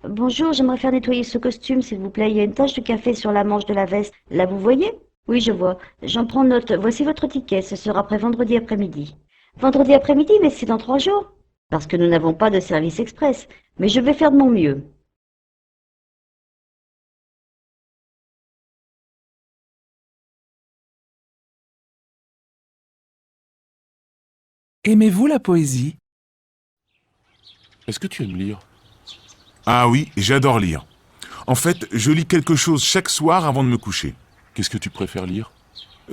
Bonjour, j'aimerais faire nettoyer ce costume, s'il vous plaît. Il y a une tache de café sur la manche de la veste. Là, vous voyez? Oui, je vois. J'en prends note. Voici votre ticket. Ce sera prêt vendredi après-midi. Vendredi après-midi, mais c'est dans 3 jours. Parce que nous n'avons pas de service express. Mais je vais faire de mon mieux. Aimez-vous la poésie? Est-ce que tu aimes lire? Ah oui, j'adore lire. En fait, je lis quelque chose chaque soir avant de me coucher. Qu'est-ce que tu préfères lire?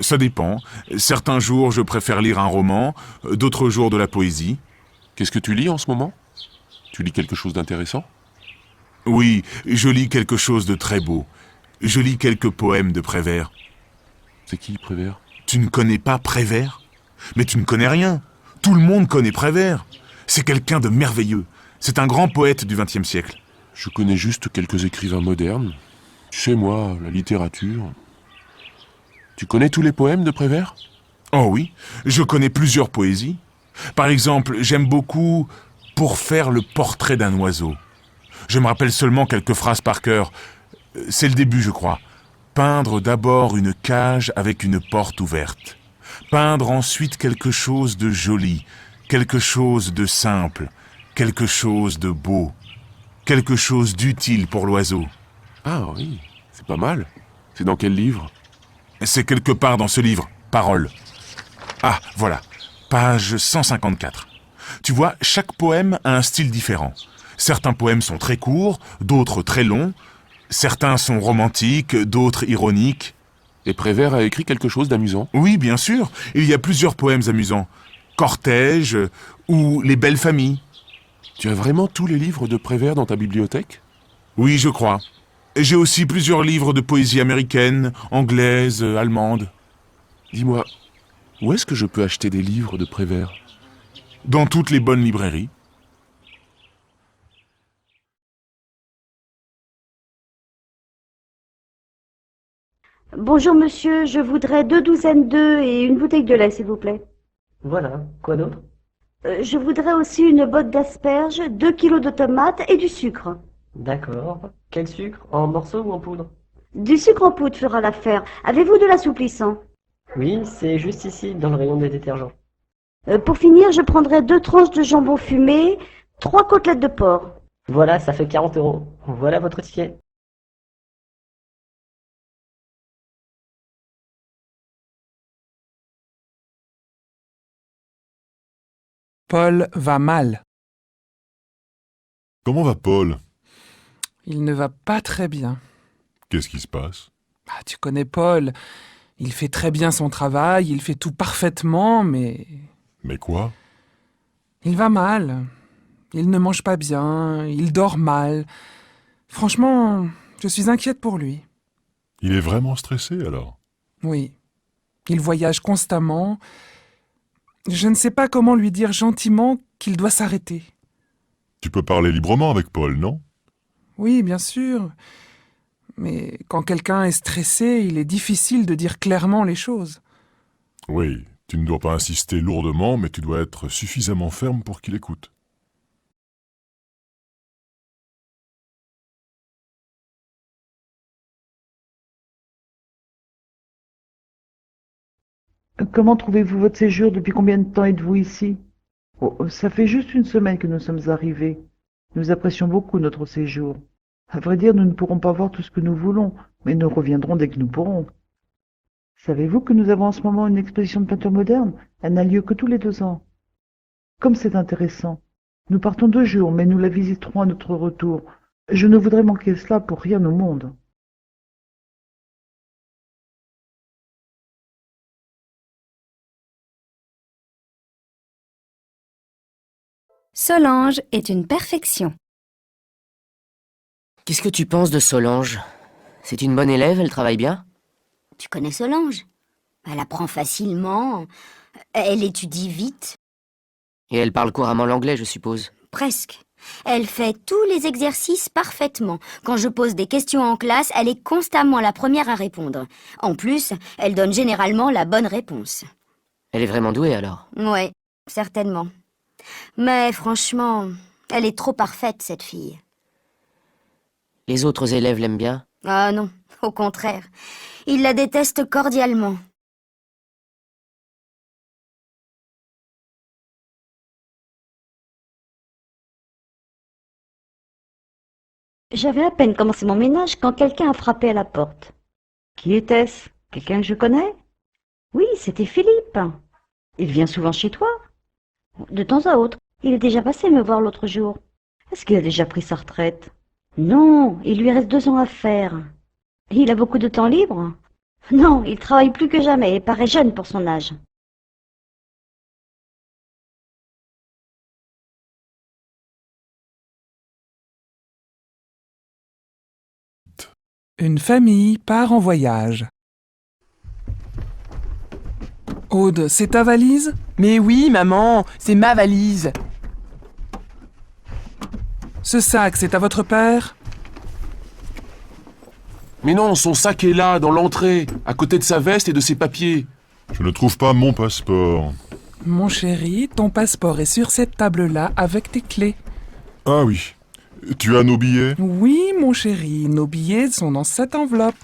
Ça dépend. Certains jours, je préfère lire un roman, d'autres jours de la poésie. Qu'est-ce que tu lis en ce moment? Tu lis quelque chose d'intéressant? Oui, je lis quelque chose de très beau. Je lis quelques poèmes de Prévert. C'est qui, Prévert? Tu ne connais pas Prévert? Mais tu ne connais rien. Tout le monde connaît Prévert. C'est quelqu'un de merveilleux. C'est un grand poète du XXe siècle. Je connais juste quelques écrivains modernes. Tu sais, moi, la littérature. Tu connais tous les poèmes de Prévert? Oh oui, je connais plusieurs poésies. Par exemple, j'aime beaucoup Pour faire le portrait d'un oiseau. Je me rappelle seulement quelques phrases par cœur. C'est le début, je crois. Peindre d'abord une cage avec une porte ouverte. Peindre ensuite quelque chose de joli, quelque chose de simple, quelque chose de beau, quelque chose d'utile pour l'oiseau. Ah oui, c'est pas mal. C'est dans quel livre? C'est quelque part dans ce livre, Paroles. Ah, voilà, page 154. Tu vois, chaque poème a un style différent. Certains poèmes sont très courts, d'autres très longs. Certains sont romantiques, d'autres ironiques. Et Prévert a écrit quelque chose d'amusant? Oui, bien sûr, il y a plusieurs poèmes amusants. Cortège ou Les belles familles. Tu as vraiment tous les livres de Prévert dans ta bibliothèque? Oui, je crois. Et j'ai aussi plusieurs livres de poésie américaine, anglaise, allemande. Dis-moi, où est-ce que je peux acheter des livres de Prévert? Dans toutes les bonnes librairies. Bonjour, monsieur. Je voudrais 2 douzaines d'œufs et une bouteille de lait, s'il vous plaît. Voilà, quoi d'autre? Je voudrais aussi une botte d'asperges, 2 kilos de tomates et du sucre. D'accord. Quel sucre? En morceaux ou en poudre? Du sucre en poudre fera l'affaire. Avez-vous de l'assouplissant? Oui, c'est juste ici, dans le rayon des détergents. Pour finir, je prendrai 2 tranches de jambon fumé, 3 côtelettes de porc. Voilà, ça fait 40 euros. Voilà votre ticket. Paul va mal. Comment va Paul? Il ne va pas très bien. Qu'est-ce qui se passe? Tu connais Paul. Il fait très bien son travail, il fait tout parfaitement, mais Mais quoi? il va mal. Il ne mange pas bien, il dort mal. Franchement, je suis inquiète pour lui. Il est vraiment stressé alors? Oui. Il voyage constamment. Je ne sais pas comment lui dire gentiment qu'il doit s'arrêter. Tu peux parler librement avec Paul, non? Oui, bien sûr. Mais quand quelqu'un est stressé, il est difficile de dire clairement les choses. Oui, tu ne dois pas insister lourdement, mais tu dois être suffisamment ferme pour qu'il écoute. Comment trouvez-vous votre séjour? Depuis combien de temps êtes-vous ici? Oh, ça fait juste une semaine que nous sommes arrivés. Nous apprécions beaucoup notre séjour. À vrai dire, nous ne pourrons pas voir tout ce que nous voulons, mais nous reviendrons dès que nous pourrons. Savez-vous que nous avons en ce moment une exposition de peinture moderne? Elle n'a lieu que tous les 2 ans. Comme c'est intéressant. Nous partons 2 jours, mais nous la visiterons à notre retour. Je ne voudrais manquer cela pour rien au monde. Solange est une perfection. Qu'est-ce que tu penses de Solange? C'est une bonne élève, elle travaille bien? Tu connais Solange? Elle apprend facilement, elle étudie vite, Et elle parle couramment l'anglais, je suppose. presque. Elle fait tous les exercices parfaitement. Quand je pose des questions en classe, elle est constamment la première à répondre. En plus, elle donne généralement la bonne réponse. Elle est vraiment douée alors. Ouais, certainement. Mais franchement, elle est trop parfaite, cette fille. Les autres élèves l'aiment bien? Ah non, au contraire. Il la déteste cordialement. J'avais à peine commencé mon ménage quand quelqu'un a frappé à la porte. Qui était-ce? Quelqu'un que je connais? Oui, c'était Philippe. Il vient souvent chez toi? De temps à autre. Il est déjà passé me voir l'autre jour. Est-ce qu'il a déjà pris sa retraite? Non, il lui reste 2 ans à faire. Il a beaucoup de temps libre? Non, il travaille plus que jamais et paraît jeune pour son âge. Une famille part en voyage. Aude, c'est ta valise? Mais oui, maman, c'est ma valise. Ce sac, c'est à votre père? Mais non, son sac est là, dans l'entrée, à côté de sa veste et de ses papiers. Je ne trouve pas mon passeport. Mon chéri, ton passeport est sur cette table-là avec tes clés. Ah oui. Tu as nos billets? Oui, mon chéri, nos billets sont dans cette enveloppe.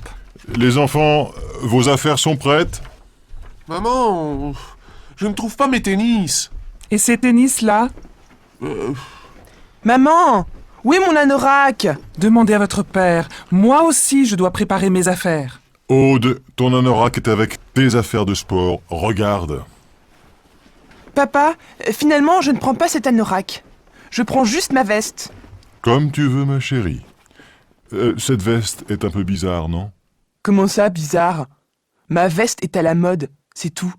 Les enfants, vos affaires sont prêtes? Maman, je ne trouve pas mes tennis. Et ces tennis-là? Maman, où est mon anorak? Demandez à votre père. Moi aussi, je dois préparer mes affaires. Aude, ton anorak est avec tes affaires de sport. Regarde. Papa, finalement, je ne prends pas cet anorak. Je prends juste ma veste. Comme tu veux, ma chérie. Cette veste est un peu bizarre, non? Comment ça, bizarre? Ma veste est à la mode, c'est tout.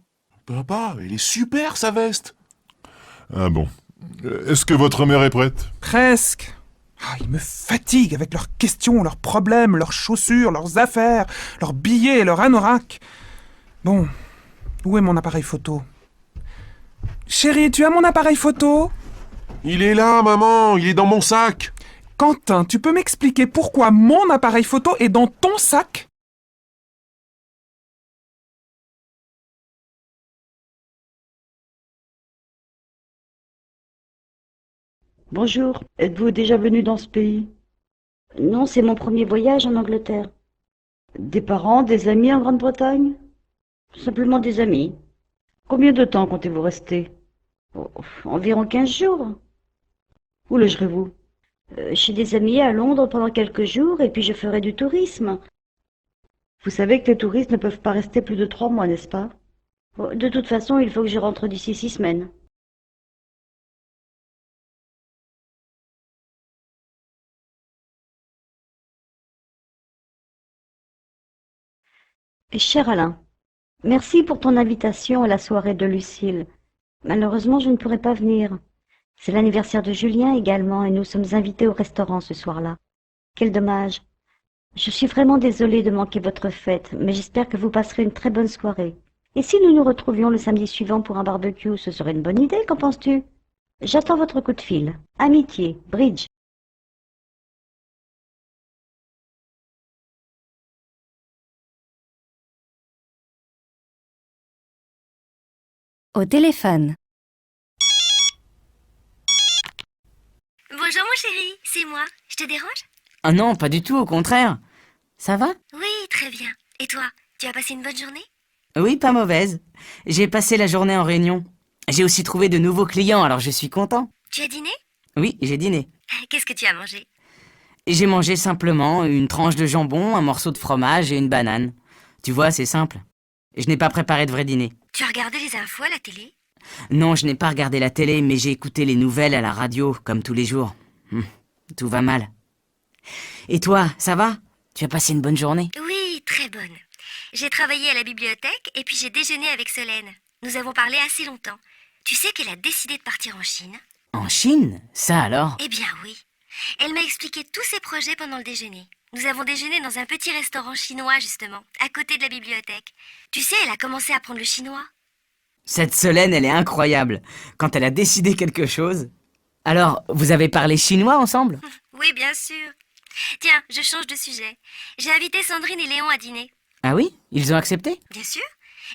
Papa, elle est super, sa veste. Ah bon. Est-ce que votre mère est prête? Presque. Ah, ils me fatiguent avec leurs questions, leurs problèmes, leurs chaussures, leurs affaires, leurs billets et leurs anoraks. Bon, où est mon appareil photo? Chérie, tu as mon appareil photo? Il est là, maman, il est dans mon sac. Quentin, tu peux m'expliquer pourquoi mon appareil photo est dans ton sac? Bonjour, êtes-vous déjà venu dans ce pays? Non, c'est mon premier voyage en Angleterre. Des parents, des amis en Grande-Bretagne? Simplement des amis. Combien de temps comptez-vous rester? Oh, environ 15 jours. Où logerez-vous? Chez des amis à Londres pendant quelques jours et puis je ferai du tourisme. Vous savez que les touristes ne peuvent pas rester plus de 3 mois, n'est-ce pas? Oh, de toute façon, il faut que je rentre d'ici 6 semaines. Cher Alain, merci pour ton invitation à la soirée de Lucille. Malheureusement, je ne pourrai pas venir. C'est l'anniversaire de Julien également et nous sommes invités au restaurant ce soir-là. Quel dommage. Je suis vraiment désolée de manquer votre fête, mais j'espère que vous passerez une très bonne soirée. Et si nous nous retrouvions le samedi suivant pour un barbecue, ce serait une bonne idée, qu'en penses-tu? J'attends votre coup de fil. Amitié, Bridge. Au téléphone. Bonjour mon chéri, c'est moi. Je te dérange? Ah non, pas du tout, au contraire. Ça va? Oui, très bien. Et toi, tu as passé une bonne journée? Oui, pas mauvaise. J'ai passé la journée en réunion. J'ai aussi trouvé de nouveaux clients, alors je suis content. Tu as dîné? Oui, j'ai dîné. Qu'est-ce que tu as mangé? J'ai mangé simplement une tranche de jambon, un morceau de fromage et une banane. Tu vois, c'est simple. Je n'ai pas préparé de vrai dîner. Tu as regardé les infos à la télé? Non, je n'ai pas regardé la télé, mais j'ai écouté les nouvelles à la radio, comme tous les jours. Tout va mal. Et toi, ça va? Tu as passé une bonne journée? Oui, très bonne. J'ai travaillé à la bibliothèque et puis j'ai déjeuné avec Solène. Nous avons parlé assez longtemps. Tu sais qu'elle a décidé de partir en Chine? En Chine? Ça alors? Eh bien oui. Elle m'a expliqué tous ses projets pendant le déjeuner. Nous avons déjeuné dans un petit restaurant chinois, justement, à côté de la bibliothèque. Tu sais, elle a commencé à apprendre le chinois. Cette Solène, elle est incroyable. Quand elle a décidé quelque chose... Alors, vous avez parlé chinois ensemble? Oui, bien sûr. Tiens, je change de sujet. J'ai invité Sandrine et Léon à dîner. Ah oui? Ils ont accepté? Bien sûr.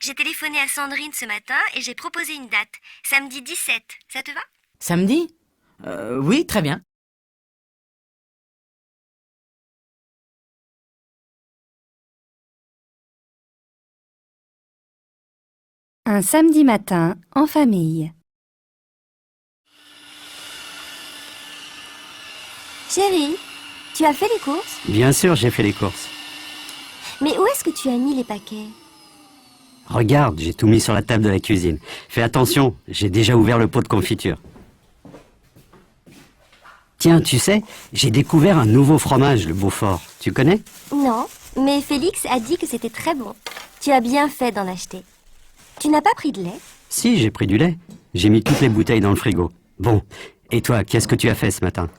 J'ai téléphoné à Sandrine ce matin et j'ai proposé une date. Samedi 17. Ça te va? Samedi? Oui, très bien. Un samedi matin, en famille. Chérie, tu as fait les courses? Bien sûr, j'ai fait les courses. Mais où est-ce que tu as mis les paquets? Regarde, j'ai tout mis sur la table de la cuisine. Fais attention, j'ai déjà ouvert le pot de confiture. Tiens, tu sais, j'ai découvert un nouveau fromage, le Beaufort. Tu connais? Non, mais Félix a dit que c'était très bon. Tu as bien fait d'en acheter. Tu n'as pas pris de lait? Si, j'ai pris du lait. J'ai mis toutes les bouteilles dans le frigo. Bon, et toi, qu'est-ce que tu as fait ce matin?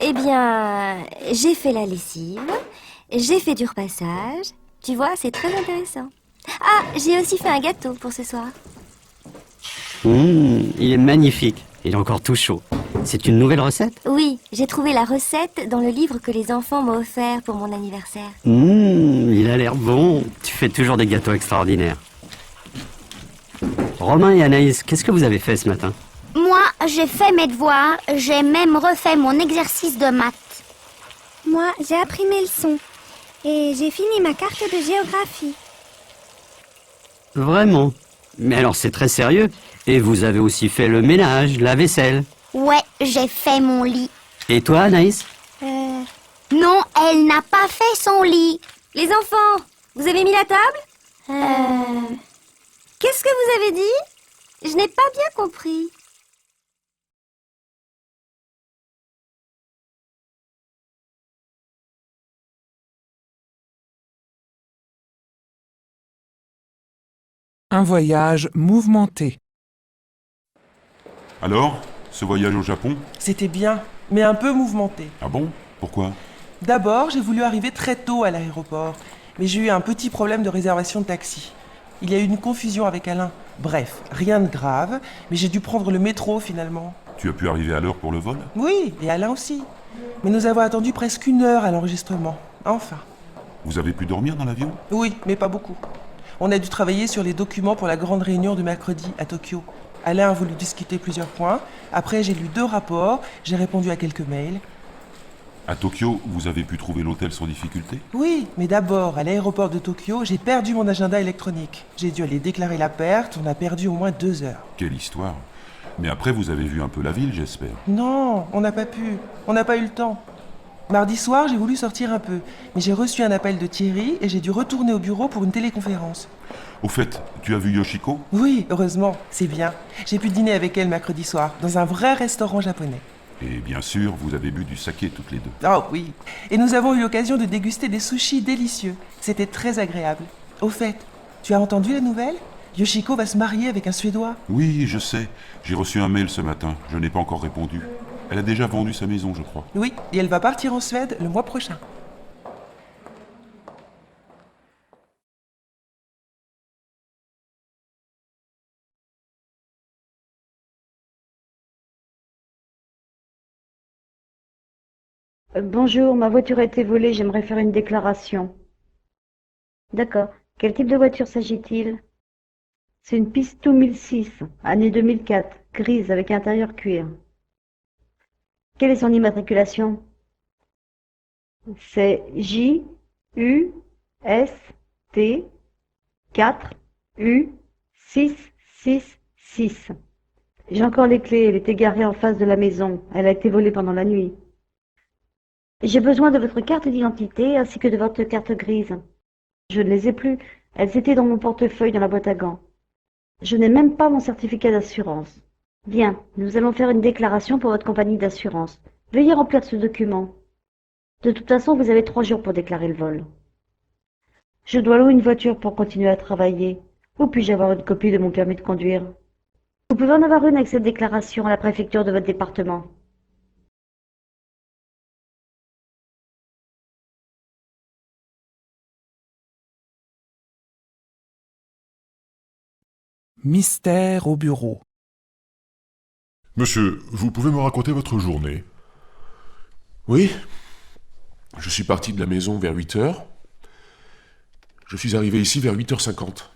Eh bien, j'ai fait la lessive, j'ai fait du repassage. Tu vois, c'est très intéressant. Ah, j'ai aussi fait un gâteau pour ce soir. Il est magnifique. Il est encore tout chaud. C'est une nouvelle recette? Oui, j'ai trouvé la recette dans le livre que les enfants m'ont offert pour mon anniversaire. Il a l'air bon. Tu fais toujours des gâteaux extraordinaires. Romain et Anaïs, qu'est-ce que vous avez fait ce matin? Moi, j'ai fait mes devoirs, j'ai même refait mon exercice de maths. Moi, j'ai appris mes leçons et j'ai fini ma carte de géographie. Vraiment? Mais alors c'est très sérieux. Et vous avez aussi fait le ménage, la vaisselle. Ouais, j'ai fait mon lit. Et toi, Anaïs? Non, elle n'a pas fait son lit. Les enfants, vous avez mis la table? Qu'est-ce que vous avez dit? Je n'ai pas bien compris. Un voyage mouvementé. Alors, ce voyage au Japon? C'était bien, mais un peu mouvementé. Ah bon? Pourquoi? D'abord, j'ai voulu arriver très tôt à l'aéroport, mais j'ai eu un petit problème de réservation de taxi. Il y a eu une confusion avec Alain. Bref, rien de grave, mais j'ai dû prendre le métro finalement. Tu as pu arriver à l'heure pour le vol? Oui, et Alain aussi. Mais nous avons attendu presque 1 heure à l'enregistrement. Enfin. Vous avez pu dormir dans l'avion? Oui, mais pas beaucoup. On a dû travailler sur les documents pour la grande réunion de mercredi à Tokyo. Alain a voulu discuter plusieurs points. Après, j'ai lu 2 rapports, j'ai répondu à quelques mails. À Tokyo, vous avez pu trouver l'hôtel sans difficulté? Oui, mais d'abord, à l'aéroport de Tokyo, j'ai perdu mon agenda électronique. J'ai dû aller déclarer la perte, on a perdu au moins 2 heures. Quelle histoire! Mais après, vous avez vu un peu la ville, j'espère. Non, on n'a pas pu. On n'a pas eu le temps. Mardi soir, j'ai voulu sortir un peu, mais j'ai reçu un appel de Thierry et j'ai dû retourner au bureau pour une téléconférence. Au fait, tu as vu Yoshiko? Oui, heureusement, c'est bien. J'ai pu dîner avec elle mercredi soir, dans un vrai restaurant japonais. Et bien sûr, vous avez bu du saké toutes les deux. Oh oui. Et nous avons eu l'occasion de déguster des sushis délicieux. C'était très agréable. Au fait, tu as entendu la nouvelle? Yoshiko va se marier avec un Suédois. Oui, je sais. J'ai reçu un mail ce matin. Je n'ai pas encore répondu. Elle a déjà vendu sa maison, je crois. Oui, et elle va partir en Suède le mois prochain. Bonjour, ma voiture a été volée, j'aimerais faire une déclaration. D'accord. Quel type de voiture s'agit-il? C'est une Pisto 1006, année 2004, grise avec intérieur cuir. Quelle est son immatriculation? C'est J-U-S-T 4-U-6-6-6. J'ai encore les clés, elle était garée en face de la maison. Elle a été volée pendant la nuit. J'ai besoin de votre carte d'identité ainsi que de votre carte grise. Je ne les ai plus. Elles étaient dans mon portefeuille dans la boîte à gants. Je n'ai même pas mon certificat d'assurance. Bien, nous allons faire une déclaration pour votre compagnie d'assurance. Veuillez remplir ce document. De toute façon, vous avez 3 jours pour déclarer le vol. Je dois louer une voiture pour continuer à travailler. Où puis-je avoir une copie de mon permis de conduire? Vous pouvez en avoir une avec cette déclaration à la préfecture de votre département. Mystère au bureau. Monsieur, vous pouvez me raconter votre journée? Oui. Je suis parti de la maison vers 8h. Je suis arrivé ici vers 8h50.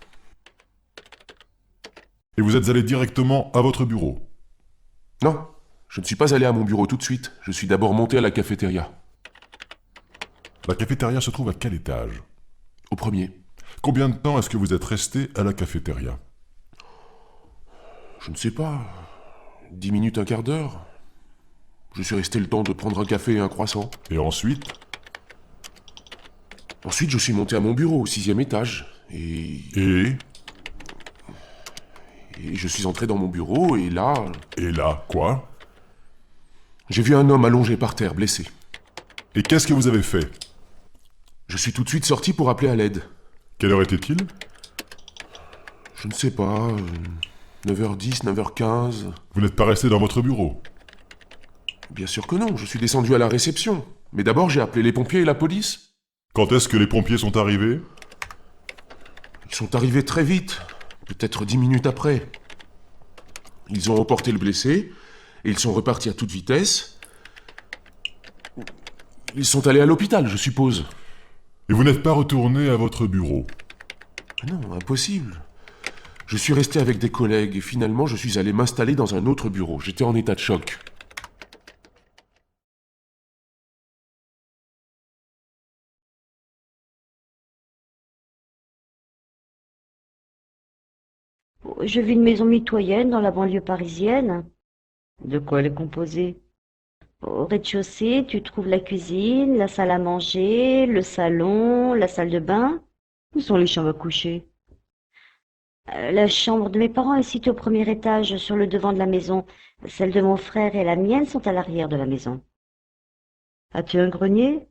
Et vous êtes allé directement à votre bureau? Non, je ne suis pas allé à mon bureau tout de suite. Je suis d'abord monté à la cafétéria. La cafétéria se trouve à quel étage? Au premier. Combien de temps est-ce que vous êtes resté à la cafétéria? Je ne sais pas. 10 minutes, un quart d'heure. Je suis resté le temps de prendre un café et un croissant. Et ensuite? Ensuite, je suis monté à mon bureau, au 6e étage. Et je suis entré dans mon bureau, et là... Et là, quoi? J'ai vu un homme allongé par terre, blessé. Et qu'est-ce que vous avez fait? Je suis tout de suite sorti pour appeler à l'aide. Quelle heure était-il? Je ne sais pas... 9h10, 9h15... Vous n'êtes pas resté dans votre bureau? Bien sûr que non, je suis descendu à la réception. Mais d'abord, j'ai appelé les pompiers et la police. Quand est-ce que les pompiers sont arrivés? Ils sont arrivés très vite, peut-être 10 minutes après. Ils ont emporté le blessé, et ils sont repartis à toute vitesse. Ils sont allés à l'hôpital, je suppose. Et vous n'êtes pas retourné à votre bureau? Non, impossible. Je suis resté avec des collègues, et finalement, je suis allé m'installer dans un autre bureau. J'étais en état de choc. Je vis une maison mitoyenne dans la banlieue parisienne. De quoi elle est composée? Au rez-de-chaussée, tu trouves la cuisine, la salle à manger, le salon, la salle de bain. Où sont les chambres à coucher? La chambre de mes parents est située au premier étage, sur le devant de la maison. Celle de mon frère et la mienne sont à l'arrière de la maison. As-tu un grenier?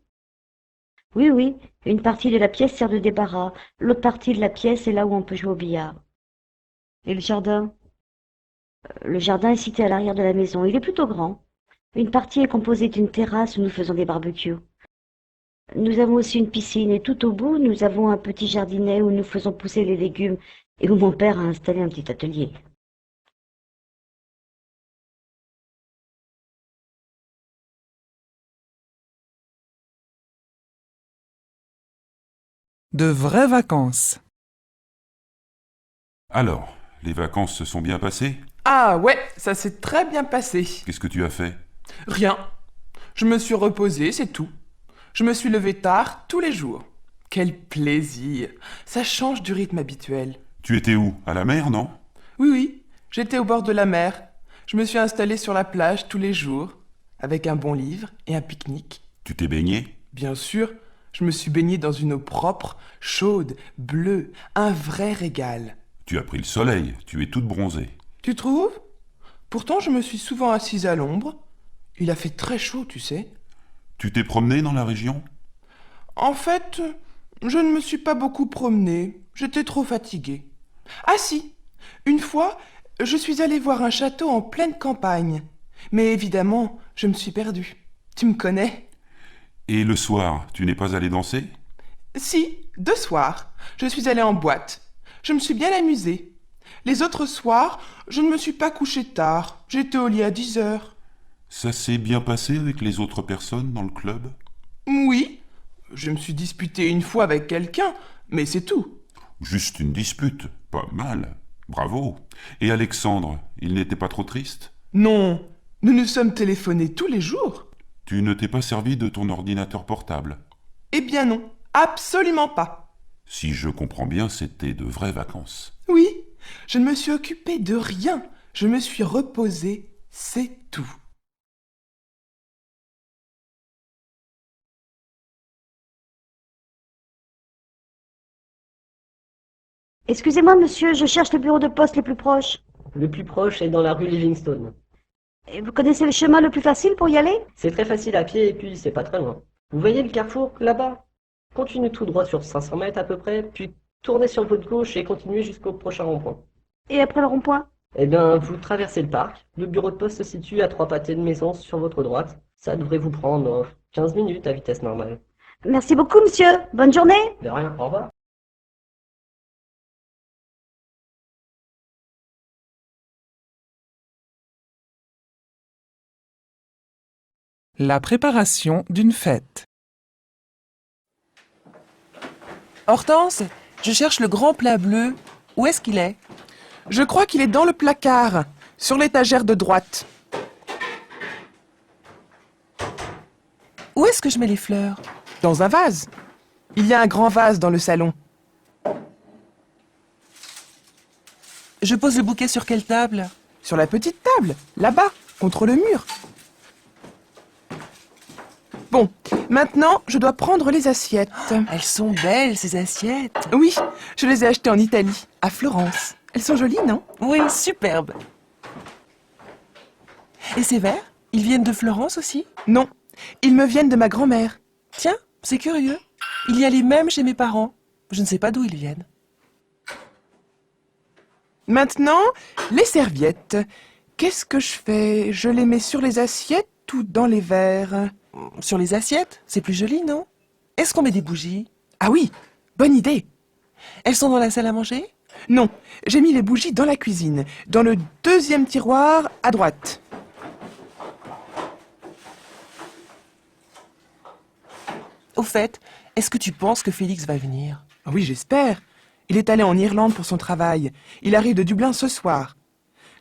Oui, oui. Une partie de la pièce sert de débarras. L'autre partie de la pièce est là où on peut jouer au billard. Et le jardin? Le jardin est situé à l'arrière de la maison. Il est plutôt grand. Une partie est composée d'une terrasse où nous faisons des barbecues. Nous avons aussi une piscine et tout au bout, nous avons un petit jardinet où nous faisons pousser les légumes et où mon père a installé un petit atelier. De vraies vacances. Alors, les vacances se sont bien passées? Ah ouais, ça s'est très bien passé. Qu'est-ce que tu as fait? Rien. Je me suis reposé, c'est tout. Je me suis levé tard tous les jours. Quel plaisir. Ça change du rythme habituel. Tu étais où? À la mer, non? Oui, oui, j'étais au bord de la mer. Je me suis installé sur la plage tous les jours, avec un bon livre et un pique-nique. Tu t'es baigné? Bien sûr, je me suis baigné dans une eau propre, chaude, bleue, un vrai régal. Tu as pris le soleil, tu es toute bronzée. Tu trouves? Pourtant, je me suis souvent assise à l'ombre. Il a fait très chaud, tu sais. Tu t'es promené dans la région? En fait, je ne me suis pas beaucoup promené. J'étais trop fatigué. Ah si, une fois, je suis allé voir un château en pleine campagne. Mais évidemment, je me suis perdu. Tu me connais? Et le soir, tu n'es pas allé danser? Si, 2 soirs. Je suis allé en boîte. Je me suis bien amusée. Les autres soirs, je ne me suis pas couché tard. J'étais au lit à 10 heures. Ça s'est bien passé avec les autres personnes dans le club? Oui, je me suis disputé une fois avec quelqu'un, mais c'est tout. Juste une dispute, pas mal. Bravo. Et Alexandre, il n'était pas trop triste? Non, nous nous sommes téléphonés tous les jours. Tu ne t'es pas servi de ton ordinateur portable? Eh bien non, absolument pas. Si je comprends bien, c'était de vraies vacances. Oui, je ne me suis occupé de rien. Je me suis reposé, c'est tout. Excusez-moi, monsieur, je cherche le bureau de poste le plus proche. Le plus proche est dans la rue Livingstone. Et vous connaissez le chemin le plus facile pour y aller? C'est très facile à pied et puis c'est pas très loin. Vous voyez le carrefour là-bas? Continuez tout droit sur 500 mètres à peu près, puis tournez sur votre gauche et continuez jusqu'au prochain rond-point. Et après le rond-point? Eh bien, vous traversez le parc. Le bureau de poste se situe à 3 pâtés de maison sur votre droite. Ça devrait vous prendre 15 minutes à vitesse normale. Merci beaucoup, monsieur. Bonne journée. De rien, au revoir. La préparation d'une fête. Hortense, je cherche le grand plat bleu. Où est-ce qu'il est? Je crois qu'il est dans le placard, sur l'étagère de droite. Où est-ce que je mets les fleurs? Dans un vase. Il y a un grand vase dans le salon. Je pose le bouquet sur quelle table? sur la petite table, là-bas, contre le mur. Bon, maintenant, je dois prendre les assiettes. Elles sont belles, ces assiettes. Oui, je les ai achetées en Italie, à Florence. Elles sont jolies, non? Oui, superbes. Et ces verres, ils viennent de Florence aussi? Non, ils me viennent de ma grand-mère. Tiens, c'est curieux. Il y a les mêmes chez mes parents. Je ne sais pas d'où ils viennent. Maintenant, les serviettes. Qu'est-ce que je fais? Je les mets sur les assiettes ou dans les verres? Sur les assiettes? C'est plus joli, non? Est-ce qu'on met des bougies? Ah oui, bonne idée. Elles sont dans la salle à manger? Non, j'ai mis les bougies dans la cuisine, dans le deuxième tiroir à droite. Au fait, est-ce que tu penses que Félix va venir? Oui, j'espère. Il est allé en Irlande pour son travail. Il arrive de Dublin ce soir.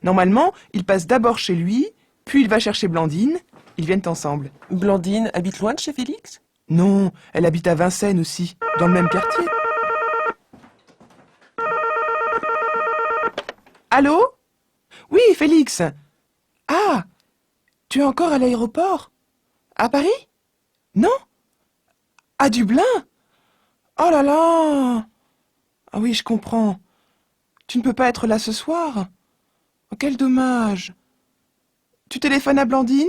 Normalement, il passe d'abord chez lui, puis il va chercher Blandine. Ils viennent ensemble. Blandine habite loin de chez Félix? Non, elle habite à Vincennes aussi, dans le même quartier. Allô? Oui, Félix. Ah, tu es encore à l'aéroport? À Paris? Non? À Dublin? Oh là là! Ah oui, je comprends. Tu ne peux pas être là ce soir? Oh, quel dommage. Tu téléphones à Blandine?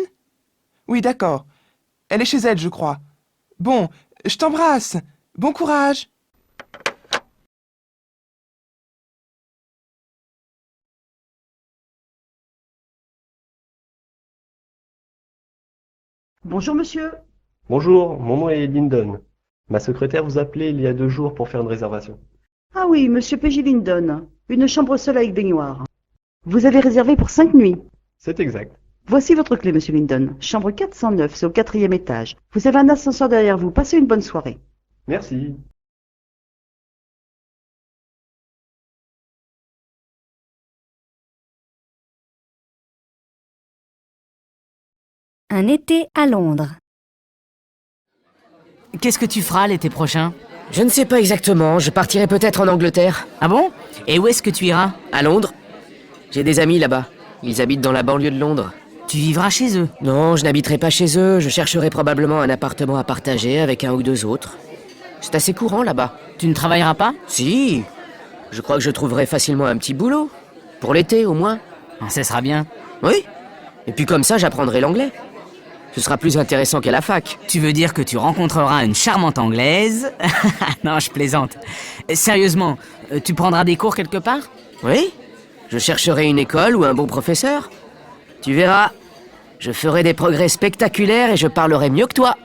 Oui, d'accord. Elle est chez elle, je crois. Bon, je t'embrasse. Bon courage. Bonjour, monsieur. Bonjour, mon nom est Lyndon. Ma secrétaire vous appelait il y a 2 jours pour faire une réservation. Ah oui, monsieur P.J. Lyndon. Une chambre seule avec baignoire. Vous avez réservé pour 5 nuits. C'est exact. Voici votre clé, monsieur Lyndon. Chambre 409, c'est au 4e étage. Vous avez un ascenseur derrière vous. Passez une bonne soirée. Merci. Un été à Londres. Qu'est-ce que tu feras l'été prochain? Je ne sais pas exactement, je partirai peut-être en Angleterre. Ah bon? Et où est-ce que tu iras? À Londres. J'ai des amis là-bas. Ils habitent dans la banlieue de Londres. Tu vivras chez eux? Non, je n'habiterai pas chez eux, je chercherai probablement un appartement à partager avec un ou deux autres. C'est assez courant là-bas. Tu ne travailleras pas? Si. Je crois que je trouverai facilement un petit boulot. Pour l'été au moins. Ça sera bien. Oui. Et puis comme ça, j'apprendrai l'anglais. Ce sera plus intéressant qu'à la fac. Tu veux dire que tu rencontreras une charmante anglaise? Non, je plaisante. Sérieusement, tu prendras des cours quelque part? Oui. Je chercherai une école ou un bon professeur. Tu verras, je ferai des progrès spectaculaires et je parlerai mieux que toi.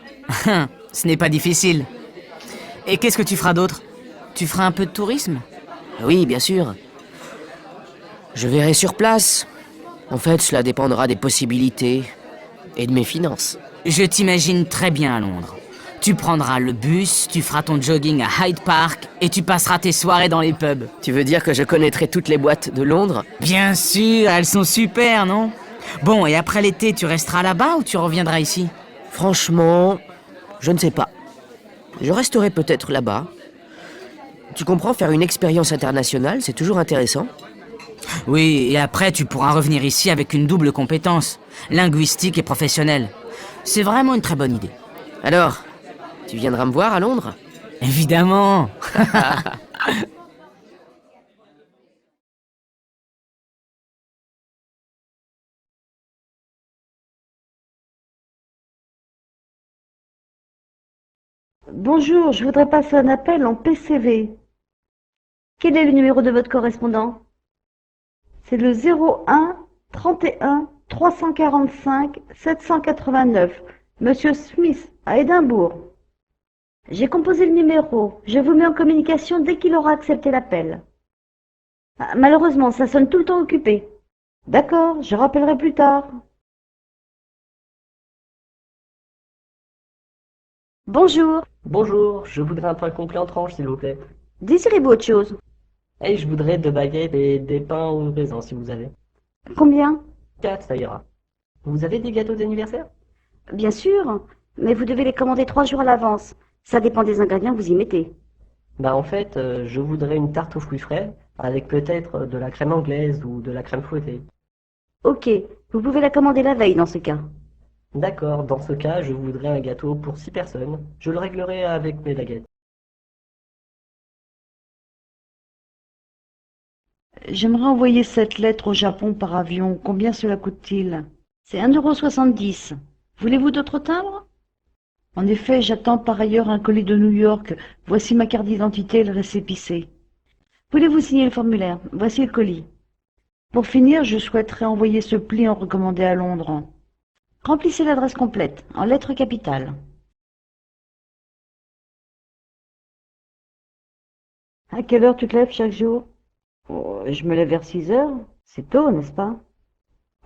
Ce n'est pas difficile. Et qu'est-ce que tu feras d'autre? Tu feras un peu de tourisme? Oui, bien sûr. Je verrai sur place. En fait, cela dépendra des possibilités et de mes finances. Je t'imagine très bien à Londres. Tu prendras le bus, tu feras ton jogging à Hyde Park et tu passeras tes soirées dans les pubs. Tu veux dire que je connaîtrai toutes les boîtes de Londres? Bien sûr, elles sont super, non? Bon, et après l'été, tu resteras là-bas ou tu reviendras ici? Franchement, je ne sais pas. Je resterai peut-être là-bas. Tu comprends, faire une expérience internationale, c'est toujours intéressant. Oui, et après, tu pourras revenir ici avec une double compétence, linguistique et professionnelle. C'est vraiment une très bonne idée. Alors, tu viendras me voir à Londres? Évidemment. Bonjour, je voudrais passer un appel en PCV. Quel est le numéro de votre correspondant? C'est le 01 31 345 789. Monsieur Smith, à Édimbourg. J'ai composé le numéro. Je vous mets en communication dès qu'il aura accepté l'appel. Ah, malheureusement, ça sonne tout le temps occupé. D'accord, je rappellerai plus tard. Bonjour. Bonjour, je voudrais un pain complet en tranches, s'il vous plaît. Désirez-vous autre chose? Et je voudrais 2 baguettes et des pains au raisin, si vous avez. Combien? 4, ça ira. Vous avez des gâteaux d'anniversaire? Bien sûr, mais vous devez les commander 3 jours à l'avance. Ça dépend des ingrédients que vous y mettez. Bah en fait, je voudrais une tarte aux fruits frais, avec peut-être de la crème anglaise ou de la crème fouettée. Ok, vous pouvez la commander la veille dans ce cas. D'accord, dans ce cas, je voudrais un gâteau pour 6 personnes. Je le réglerai avec mes baguettes. J'aimerais envoyer cette lettre au Japon par avion. Combien cela coûte-t-il? C'est 1,70 €. Voulez-vous d'autres timbres? En effet, j'attends par ailleurs un colis de New York. Voici ma carte d'identité et le récépissé. Voulez-vous signer le formulaire? Voici le colis. Pour finir, je souhaiterais envoyer ce pli en recommandé à Londres. Remplissez l'adresse complète, en lettres capitales. À quelle heure tu te lèves chaque jour? Oh, je me lève vers 6 heures. C'est tôt, n'est-ce pas?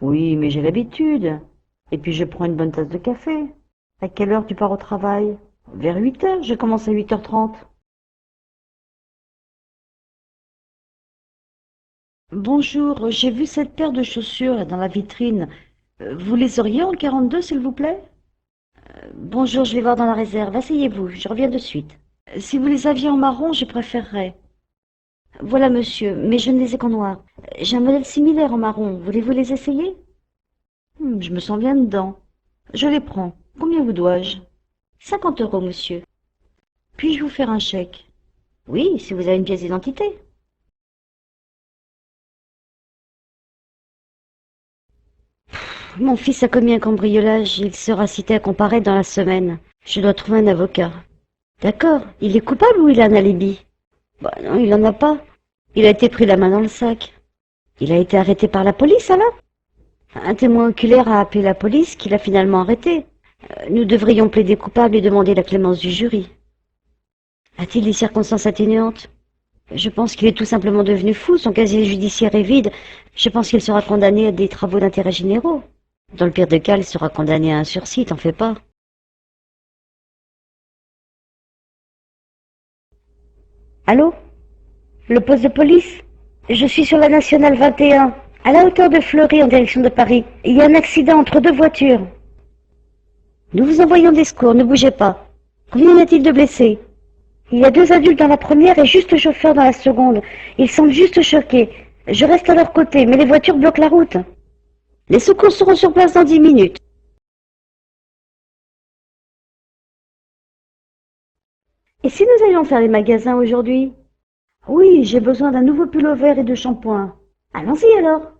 Oui, mais j'ai l'habitude. Et puis je prends une bonne tasse de café. À quelle heure tu pars au travail? Vers 8 heures, je commence à 8h30. Bonjour, j'ai vu cette paire de chaussures là, dans la vitrine. Vous les auriez en 42, s'il vous plaît? Bonjour, je vais voir dans la réserve. Asseyez-vous, je reviens de suite. Si vous les aviez en marron, je préférerais. Voilà, monsieur, mais je ne les ai qu'en noir. J'ai un modèle similaire en marron. Voulez-vous les essayer? Je me sens bien dedans. Je les prends. Combien vous dois-je? 50 €, monsieur. Puis-je vous faire un chèque? Oui, si vous avez une pièce d'identité. Mon fils a commis un cambriolage. Il sera cité à comparaître dans la semaine. Je dois trouver un avocat. D'accord. Il est coupable ou il a un alibi? Bah non, il n'en a pas. Il a été pris la main dans le sac. Il a été arrêté par la police, alors? Un témoin oculaire a appelé la police, qui l'a finalement arrêté. Nous devrions plaider coupable et demander la clémence du jury. A-t-il des circonstances atténuantes? Je pense qu'il est tout simplement devenu fou. Son casier judiciaire est vide. Je pense qu'il sera condamné à des travaux d'intérêt généraux. Dans le pire des cas, il sera condamné à un sursis, t'en fais pas. Allô? Le poste de police? Je suis sur la Nationale 21, à la hauteur de Fleury en direction de Paris. Il y a un accident entre deux voitures. Nous vous envoyons des secours, ne bougez pas. Combien y a-t-il de blessés? Il y a 2 adultes dans la première et juste le chauffeur dans la seconde. Ils semblent juste choqués. Je reste à leur côté, mais les voitures bloquent la route. Les secours seront sur place dans 10 minutes. Et si nous allions faire les magasins aujourd'hui? Oui, j'ai besoin d'un nouveau pull vert et de shampoing. Allons-y alors.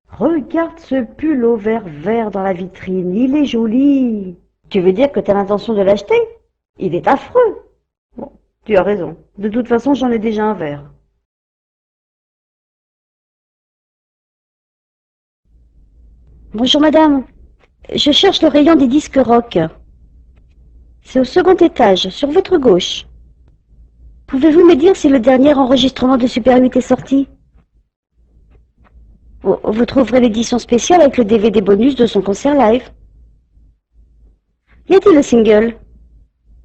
Regarde ce pull vert dans la vitrine, il est joli. Tu veux dire que tu as l'intention de l'acheter? Il est affreux. Bon, tu as raison. De toute façon, j'en ai déjà un vert. Bonjour madame. Je cherche le rayon des disques rock. C'est au second étage, sur votre gauche. Pouvez-vous me dire si le dernier enregistrement de Super 8 est sorti? Vous trouverez l'édition spéciale avec le DVD bonus de son concert live. Y a-t-il le single?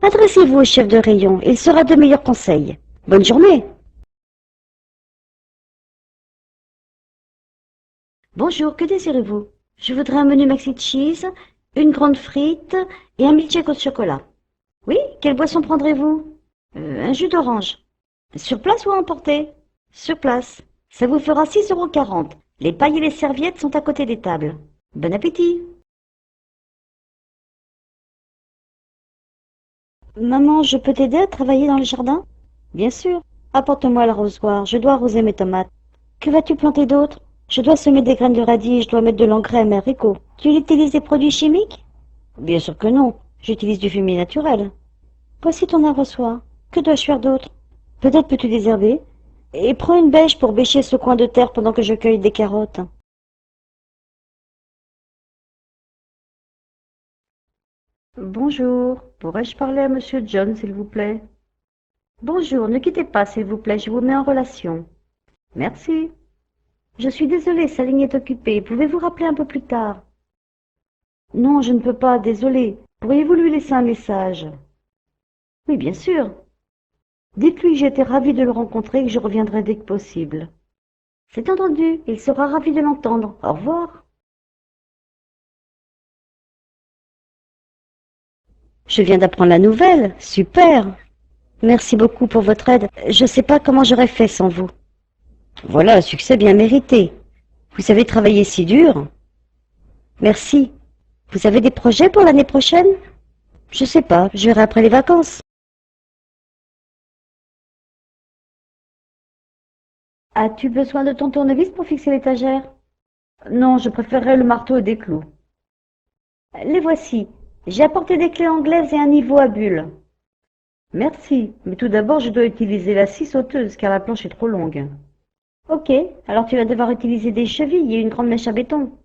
Adressez-vous au chef de rayon, il sera de meilleurs conseils. Bonne journée. Bonjour, que désirez-vous? Je voudrais un menu maxi cheese, une grande frite et un milkshake au chocolat. Oui, quelle boisson prendrez-vous? Un jus d'orange. Sur place ou à emporter? Sur place. Ça vous fera 6,40 €. Les pailles et les serviettes sont à côté des tables. Bon appétit. Maman, je peux t'aider à travailler dans le jardin? Bien sûr. Apporte-moi l'arrosoir, je dois arroser mes tomates. Que vas-tu planter d'autre? Je dois semer des graines de radis et je dois mettre de l'engrais à mes haricots. Tu utilises des produits chimiques? Bien sûr que non. J'utilise du fumier naturel. Voici ton arrosoir. Que dois-je faire d'autre? Peut-être peux-tu désherber? Et prends une bêche pour bêcher ce coin de terre pendant que je cueille des carottes. Bonjour. Pourrais-je parler à Monsieur John, s'il vous plaît? Bonjour, ne quittez pas, s'il vous plaît, je vous mets en relation. Merci. Je suis désolée, sa ligne est occupée. Pouvez-vous rappeler un peu plus tard? Non, je ne peux pas, désolée. Pourriez-vous lui laisser un message? Oui, bien sûr. Dites-lui que j'étais ravie de le rencontrer et que je reviendrai dès que possible. C'est entendu, il sera ravi de l'entendre. Au revoir. Je viens d'apprendre la nouvelle. Super. Merci beaucoup pour votre aide. Je ne sais pas comment j'aurais fait sans vous. Voilà un succès bien mérité. Vous avez travaillé si dur. Merci. Vous avez des projets pour l'année prochaine? Je sais pas, je verrai après les vacances. As-tu besoin de ton tournevis pour fixer l'étagère? Non, je préférerais le marteau et des clous. Les voici. J'ai apporté des clés anglaises et un niveau à bulles. Merci, mais tout d'abord je dois utiliser la scie sauteuse car la planche est trop longue. Ok, alors tu vas devoir utiliser des chevilles et une grande mèche à béton.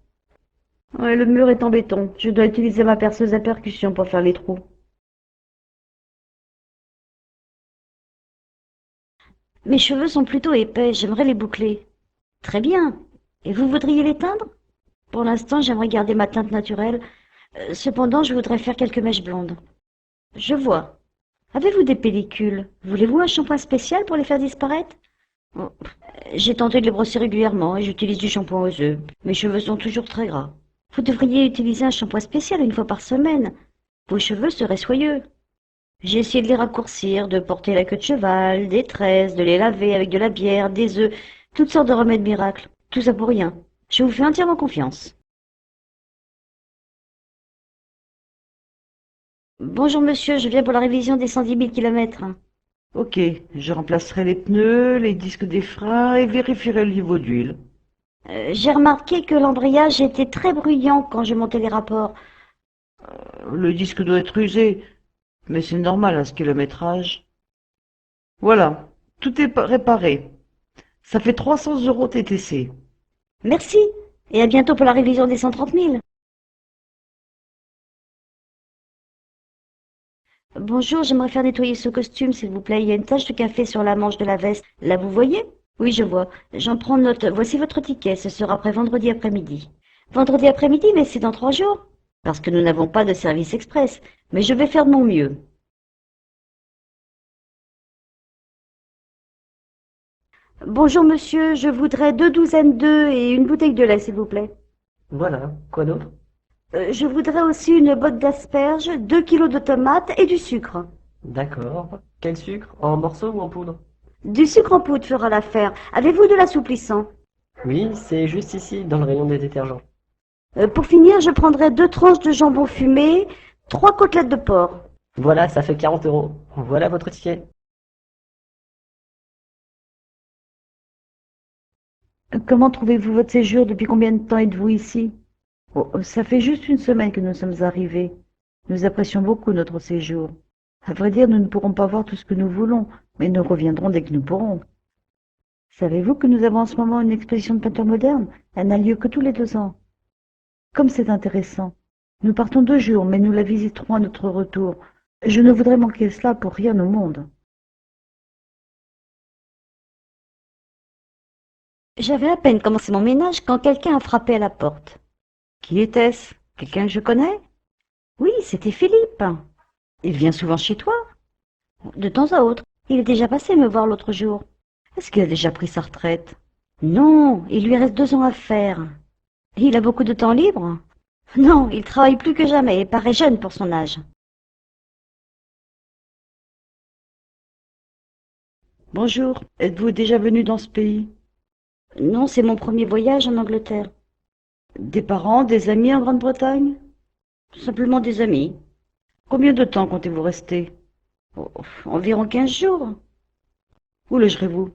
Ouais, le mur est en béton. Je dois utiliser ma perceuse à percussion pour faire les trous. Mes cheveux sont plutôt épais, j'aimerais les boucler. Très bien. Et vous voudriez les teindre? Pour l'instant, j'aimerais garder ma teinte naturelle. Cependant, je voudrais faire quelques mèches blondes. Je vois. Avez-vous des pellicules? Voulez-vous un shampoing spécial pour les faire disparaître? Oh, j'ai tenté de les brosser régulièrement et j'utilise du shampoing aux œufs. Mes cheveux sont toujours très gras. Vous devriez utiliser un shampoing spécial une fois par semaine. Vos cheveux seraient soyeux. J'ai essayé de les raccourcir, de porter la queue de cheval, des tresses, de les laver avec de la bière, des œufs, toutes sortes de remèdes miracles. Tout ça pour rien. Je vous fais entièrement confiance. Bonjour monsieur, je viens pour la révision des 110 000 kilomètres. Ok, je remplacerai les pneus, les disques des freins et vérifierai le niveau d'huile. J'ai remarqué que l'embrayage était très bruyant quand je montais les rapports. Le disque doit être usé, mais c'est normal à ce kilométrage. Voilà, tout est réparé. Ça fait 300 € TTC. Merci, et à bientôt pour la révision des 130 000. Bonjour, j'aimerais faire nettoyer ce costume, s'il vous plaît. Il y a une tache de café sur la manche de la veste. Là, vous voyez? Oui, je vois. J'en prends note. Voici votre ticket. Ce sera prêt vendredi après-midi. Vendredi après-midi, mais c'est dans 3 jours. Parce que nous n'avons pas de service express. Mais je vais faire de mon mieux. Bonjour, monsieur. Je voudrais 2 douzaines d'œufs et une bouteille de lait, s'il vous plaît. Voilà, quoi d'autre? Je voudrais aussi une botte d'asperges, 2 kilos de tomates et du sucre. D'accord. Quel sucre? En morceaux ou en poudre? Du sucre en poudre fera l'affaire. Avez-vous de l'assouplissant? Oui, c'est juste ici, dans le rayon des détergents. Pour finir, je prendrai 2 tranches de jambon fumé, 3 côtelettes de porc. Voilà, ça fait 40 €. Voilà votre ticket. Comment trouvez-vous votre séjour? Depuis combien de temps êtes-vous ici? Oh, ça fait juste une semaine que nous sommes arrivés. Nous apprécions beaucoup notre séjour. À vrai dire, nous ne pourrons pas voir tout ce que nous voulons, mais nous reviendrons dès que nous pourrons. Savez-vous que nous avons en ce moment une exposition de peinture moderne? Elle n'a lieu que tous les 2 ans. Comme c'est intéressant. Nous partons 2 jours, mais nous la visiterons à notre retour. Je ne voudrais manquer cela pour rien au monde. J'avais à peine commencé mon ménage quand quelqu'un a frappé à la porte. Qui était-ce? Quelqu'un que je connais? Oui, c'était Philippe. Il vient souvent chez toi? De temps à autre. Il est déjà passé me voir l'autre jour. Est-ce qu'il a déjà pris sa retraite? Non, il lui reste 2 ans à faire. Il a beaucoup de temps libre? Non, il travaille plus que jamais et paraît jeune pour son âge. Bonjour, êtes-vous déjà venu dans ce pays? Non, c'est mon premier voyage en Angleterre. Des parents, des amis en Grande-Bretagne? Simplement des amis. Combien de temps comptez-vous rester? Environ 15 jours. Où logerez-vous?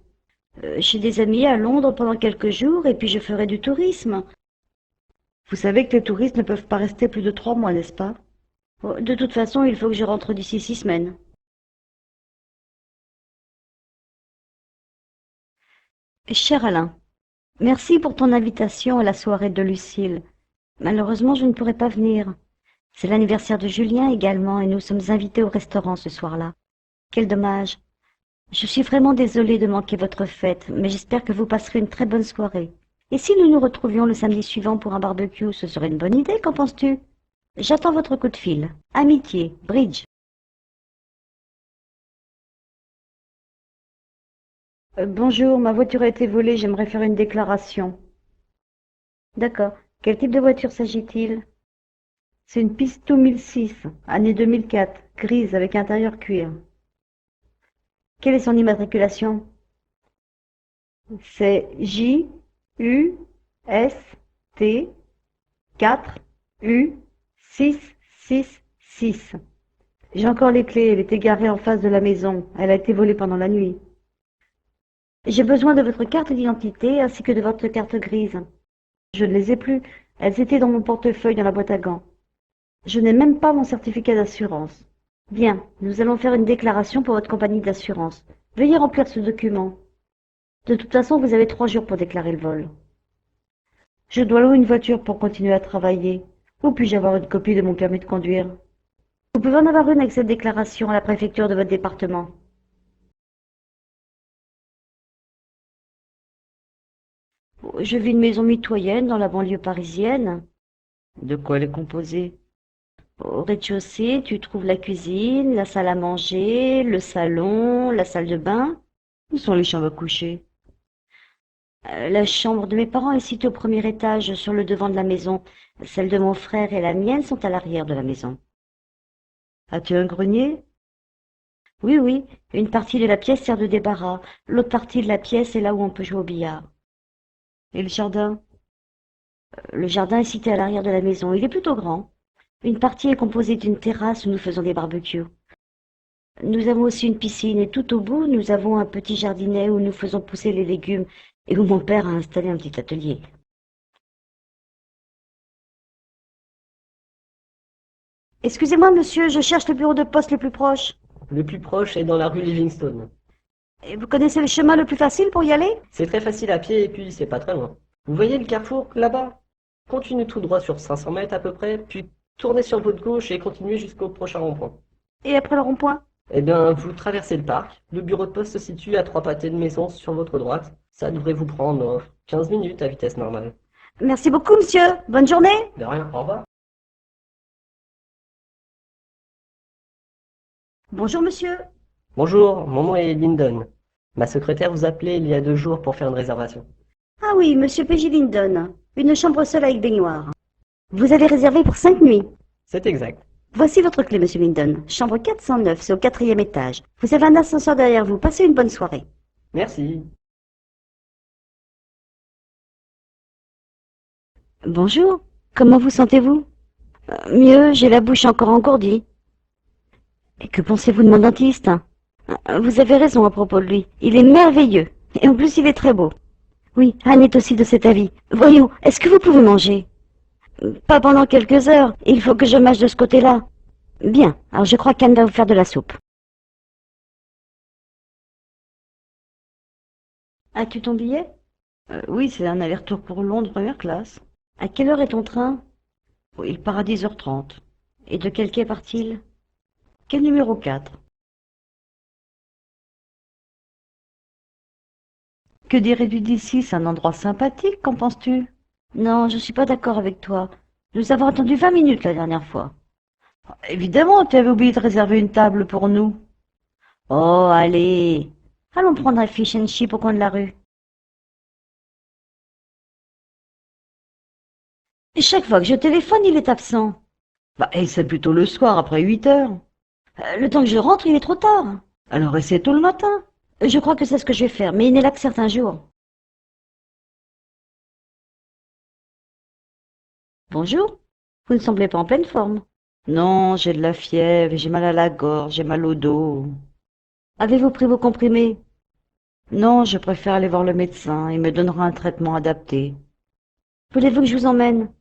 Chez des amis à Londres pendant quelques jours et puis je ferai du tourisme. Vous savez que les touristes ne peuvent pas rester plus de 3 mois, n'est-ce pas? De toute façon, il faut que je rentre d'ici 6 semaines. Cher Alain, merci pour ton invitation à la soirée de Lucille. Malheureusement, je ne pourrai pas venir. C'est l'anniversaire de Julien également et nous sommes invités au restaurant ce soir-là. Quel dommage. Je suis vraiment désolée de manquer votre fête, mais j'espère que vous passerez une très bonne soirée. Et si nous nous retrouvions le samedi suivant pour un barbecue, ce serait une bonne idée, qu'en penses-tu? J'attends votre coup de fil. Amitié, Bridge. Bonjour, ma voiture a été volée, j'aimerais faire une déclaration. D'accord. Quel type de voiture s'agit-il? C'est une Pisto 1006, année 2004, grise avec intérieur cuir. Quelle est son immatriculation? C'est JUL S T 4 U 6 6 6. J'ai encore les clés, elle était garée en face de la maison. Elle a été volée pendant la nuit. J'ai besoin de votre carte d'identité ainsi que de votre carte grise. Je ne les ai plus. Elles étaient dans mon portefeuille dans la boîte à gants. Je n'ai même pas mon certificat d'assurance. Bien, nous allons faire une déclaration pour votre compagnie d'assurance. Veuillez remplir ce document. De toute façon, vous avez 3 jours pour déclarer le vol. Je dois louer une voiture pour continuer à travailler. Où puis-je avoir une copie de mon permis de conduire? Vous pouvez en avoir une avec cette déclaration à la préfecture de votre département. Je vis une maison mitoyenne dans la banlieue parisienne. De quoi elle est composée? Au rez-de-chaussée, tu trouves la cuisine, la salle à manger, le salon, la salle de bain. Où sont les chambres à coucher? La chambre de mes parents est située au premier étage, sur le devant de la maison. Celle de mon frère et la mienne sont à l'arrière de la maison. As-tu un grenier? Oui, oui. Une partie de la pièce sert de débarras. L'autre partie de la pièce est là où on peut jouer au billard. Et le jardin? Le jardin est situé à l'arrière de la maison. Il est plutôt grand. Une partie est composée d'une terrasse où nous faisons des barbecues. Nous avons aussi une piscine et tout au bout, nous avons un petit jardinet où nous faisons pousser les légumes et où mon père a installé un petit atelier. Excusez-moi, monsieur, je cherche le bureau de poste le plus proche. Le plus proche est dans la rue Livingstone. Et vous connaissez le chemin le plus facile pour y aller? C'est très facile à pied et puis c'est pas très loin. Vous voyez le carrefour là-bas? Continuez tout droit sur 500 mètres à peu près, puis tournez sur votre gauche et continuez jusqu'au prochain rond-point. Et après le rond-point? Eh bien, vous traversez le parc. Le bureau de poste se situe à 3 pâtés de maison sur votre droite. Ça devrait vous prendre 15 minutes à vitesse normale. Merci beaucoup, monsieur. Bonne journée. De rien, au revoir. Bonjour, monsieur. Bonjour, mon nom est Lyndon. Ma secrétaire vous appelait il y a 2 jours pour faire une réservation. Ah oui, monsieur P.J. Lyndon. Une chambre seule avec baignoire. Vous avez réservé pour 5 nuits. C'est exact. Voici votre clé, monsieur Lyndon. Chambre 409, c'est au 4e étage. Vous avez un ascenseur derrière vous. Passez une bonne soirée. Merci. Bonjour. Comment vous sentez-vous? Mieux, j'ai la bouche encore engourdie. Et que pensez-vous de mon dentiste? Vous avez raison à propos de lui. Il est merveilleux. Et en plus, il est très beau. Oui, Anne est aussi de cet avis. Voyons, est-ce que vous pouvez manger? Pas pendant quelques heures. Il faut que je mâche de ce côté-là. Bien, alors je crois qu'Anne va vous faire de la soupe. As-tu ton billet? Oui, c'est un aller-retour pour Londres, première classe. À quelle heure est ton train? Il part à 10h30. Et de quel quai part-il? Quel numéro 4? Que dirais-tu d'ici? C'est un endroit sympathique, qu'en penses-tu? Non, je suis pas d'accord avec toi. Nous avons attendu 20 minutes la dernière fois. Évidemment, tu avais oublié de réserver une table pour nous. Oh, allez. Allons prendre un fish and chip au coin de la rue. Et chaque fois que je téléphone, il est absent. Et c'est plutôt le soir, après 8 heures. Le temps que je rentre, il est trop tard. Alors essaie tôt le matin. Je crois que c'est ce que je vais faire, mais il n'est là que certains jours. Bonjour. Vous ne semblez pas en pleine forme. Non, j'ai de la fièvre, j'ai mal à la gorge, j'ai mal au dos. Avez-vous pris vos comprimés? Non, je préfère aller voir le médecin. Il me donnera un traitement adapté. Voulez-vous que je vous emmène?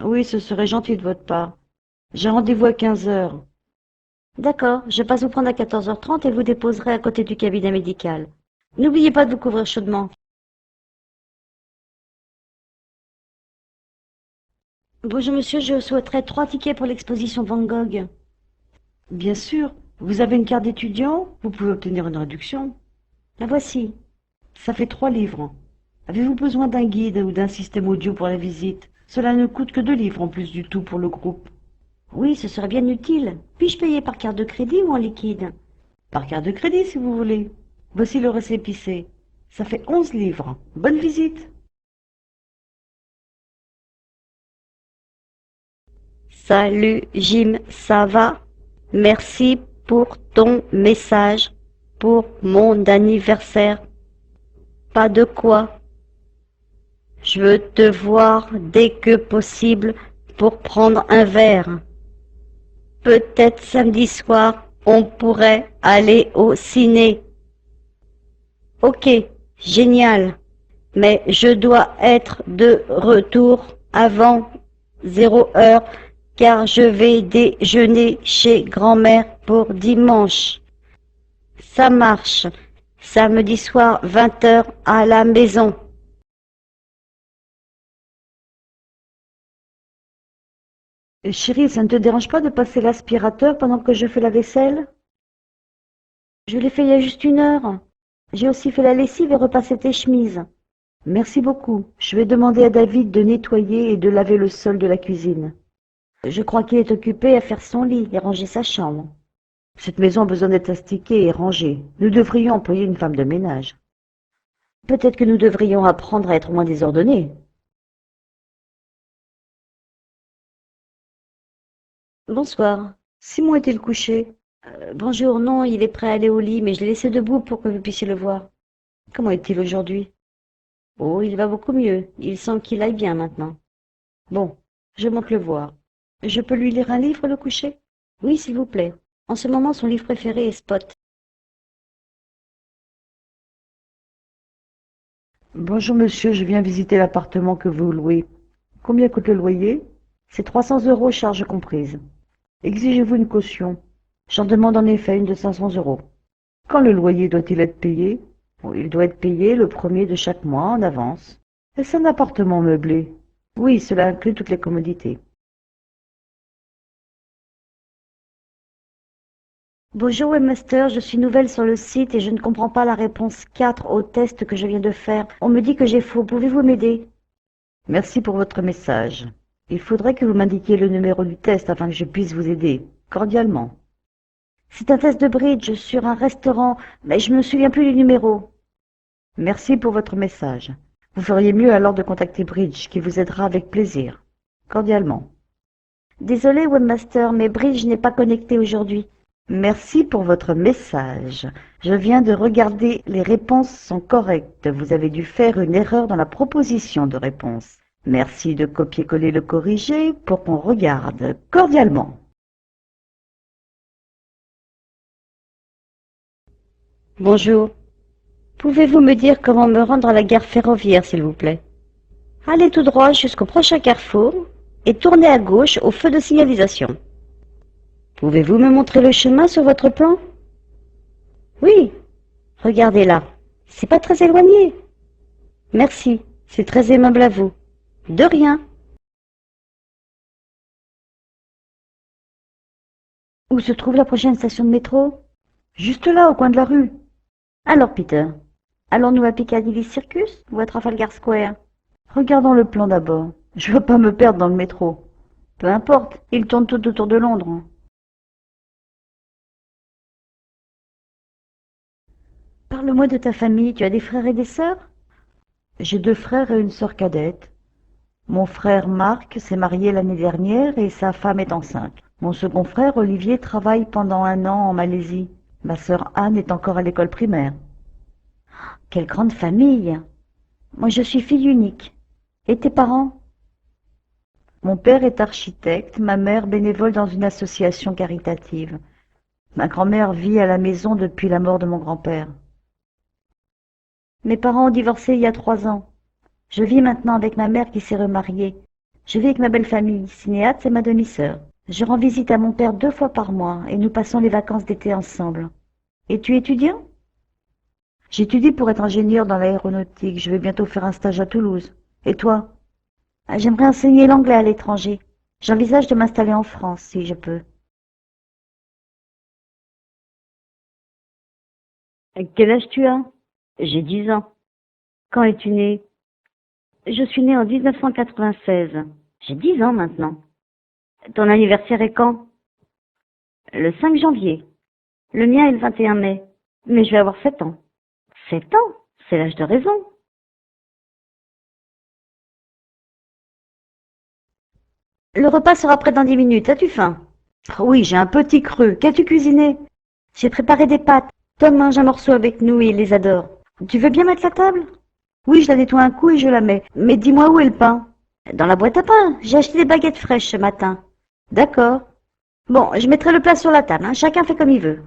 Oui, ce serait gentil de votre part. J'ai rendez-vous à 15 heures. D'accord, je passe vous prendre à 14h30 et vous déposerai à côté du cabinet médical. N'oubliez pas de vous couvrir chaudement. Bonjour monsieur, je souhaiterais 3 tickets pour l'exposition Van Gogh. Bien sûr, vous avez une carte d'étudiant, vous pouvez obtenir une réduction. La voici. Ça fait 3 livres. Avez-vous besoin d'un guide ou d'un système audio pour la visite? Cela ne coûte que 2 livres en plus du tout pour le groupe. Oui, ce serait bien utile. Puis-je payer par carte de crédit ou en liquide? Par carte de crédit, si vous voulez. Voici le récépissé. Ça fait 11 livres. Bonne visite. Salut, Jim, ça va? Merci pour ton message pour mon anniversaire. Pas de quoi. Je veux te voir dès que possible pour prendre un verre. Peut-être samedi soir, on pourrait aller au ciné. Ok, génial. Mais je dois être de retour avant 0 heure car je vais déjeuner chez grand-mère pour dimanche. Ça marche. Samedi soir, 20 h à la maison. Chérie, ça ne te dérange pas de passer l'aspirateur pendant que je fais la vaisselle? Je l'ai fait il y a juste 1 heure. J'ai aussi fait la lessive et repassé tes chemises. Merci beaucoup. Je vais demander à David de nettoyer et de laver le sol de la cuisine. Je crois qu'il est occupé à faire son lit et ranger sa chambre. Cette maison a besoin d'être astiquée et rangée. Nous devrions employer une femme de ménage. Peut-être que nous devrions apprendre à être moins désordonnés. Bonsoir. Simon est-il couché? Bonjour, non, il est prêt à aller au lit, mais je l'ai laissé debout pour que vous puissiez le voir. Comment est-il aujourd'hui? Oh, il va beaucoup mieux. Il semble qu'il aille bien maintenant. Bon, je monte le voir. Je peux lui lire un livre, le coucher? Oui, s'il vous plaît. En ce moment, son livre préféré est Spot. Bonjour monsieur, je viens visiter l'appartement que vous louez. Combien coûte le loyer? C'est 300 €, charges comprises. Exigez-vous une caution? J'en demande en effet une de 500 €. Quand le loyer doit-il être payé? Il doit être payé le 1er de chaque mois en avance. Est-ce un appartement meublé? Oui, cela inclut toutes les commodités. Bonjour webmaster, je suis nouvelle sur le site et je ne comprends pas la réponse 4 au test que je viens de faire. On me dit que j'ai faux, pouvez-vous m'aider? Merci pour votre message. Il faudrait que vous m'indiquiez le numéro du test afin que je puisse vous aider, cordialement. C'est un test de bridge sur un restaurant, mais je ne me souviens plus du numéro. Merci pour votre message. Vous feriez mieux alors de contacter Bridge, qui vous aidera avec plaisir. Cordialement. Désolé webmaster, mais Bridge n'est pas connecté aujourd'hui. Merci pour votre message. Je viens de regarder, les réponses sont correctes. Vous avez dû faire une erreur dans la proposition de réponse. Merci de copier-coller le corrigé pour qu'on regarde. Cordialement. Bonjour. Pouvez-vous me dire comment me rendre à la gare ferroviaire, s'il vous plaît? Allez tout droit jusqu'au prochain carrefour et tournez à gauche au feu de signalisation. Pouvez-vous me montrer le chemin sur votre plan? Oui. Regardez là. C'est pas très éloigné. Merci. C'est très aimable à vous. De rien. Où se trouve la prochaine station de métro? Juste là, au coin de la rue. Alors, Peter, allons-nous à Piccadilly Circus ou à Trafalgar Square? Regardons le plan d'abord. Je veux pas me perdre dans le métro. Peu importe, il tourne tout autour de Londres. Parle-moi de ta famille. Tu as des frères et des sœurs? J'ai 2 frères et une sœur cadette. Mon frère Marc s'est marié l'année dernière et sa femme est enceinte. Mon second frère Olivier travaille pendant 1 an en Malaisie. Ma sœur Anne est encore à l'école primaire. Quelle grande famille! Moi, je suis fille unique. Et tes parents? Mon père est architecte, ma mère bénévole dans une association caritative. Ma grand-mère vit à la maison depuis la mort de mon grand-père. Mes parents ont divorcé il y a 3 ans. Je vis maintenant avec ma mère qui s'est remariée. Je vis avec ma belle famille, cinéaste et ma demi-sœur. Je rends visite à mon père 2 fois par mois et nous passons les vacances d'été ensemble. Et tu es étudiant? J'étudie pour être ingénieur dans l'aéronautique. Je vais bientôt faire un stage à Toulouse. Et toi? J'aimerais enseigner l'anglais à l'étranger. J'envisage de m'installer en France, si je peux. Quel âge tu as? J'ai 10 ans. Quand es-tu né? Je suis née en 1996. J'ai 10 ans maintenant. Ton anniversaire est quand? Le 5 janvier. Le mien est le 21 mai. Mais je vais avoir 7 ans. 7 ans? C'est l'âge de raison. Le repas sera prêt dans 10 minutes. As-tu faim? Oui, j'ai un petit creux. Qu'as-tu cuisiné? J'ai préparé des pâtes. Tom mange un morceau avec nous et il les adore. Tu veux bien mettre la table? Oui, je la nettoie un coup et je la mets. Mais dis-moi où est le pain? Dans la boîte à pain. J'ai acheté des baguettes fraîches ce matin. D'accord. Bon, je mettrai le plat sur la table, hein. Chacun fait comme il veut.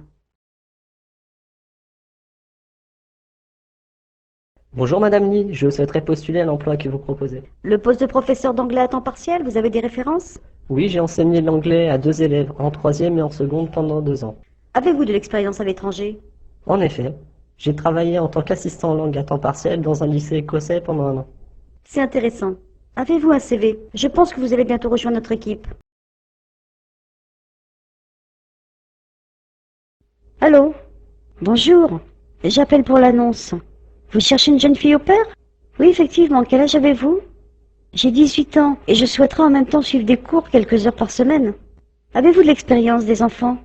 Bonjour Madame Lee, je souhaiterais postuler à l'emploi que vous proposez. Le poste de professeur d'anglais à temps partiel, vous avez des références? Oui, j'ai enseigné l'anglais à 2 élèves, en 3e et en seconde pendant 2 ans. Avez-vous de l'expérience à l'étranger? En effet, j'ai travaillé en tant qu'assistant en langue à temps partiel dans un lycée écossais pendant 1 an. C'est intéressant. Avez-vous un CV? Je pense que vous allez bientôt rejoindre notre équipe. Allô? Bonjour. J'appelle pour l'annonce. Vous cherchez une jeune fille au père? Oui, effectivement. Quel âge avez-vous? J'ai 18 ans et je souhaiterais en même temps suivre des cours quelques heures par semaine. Avez-vous de l'expérience des enfants?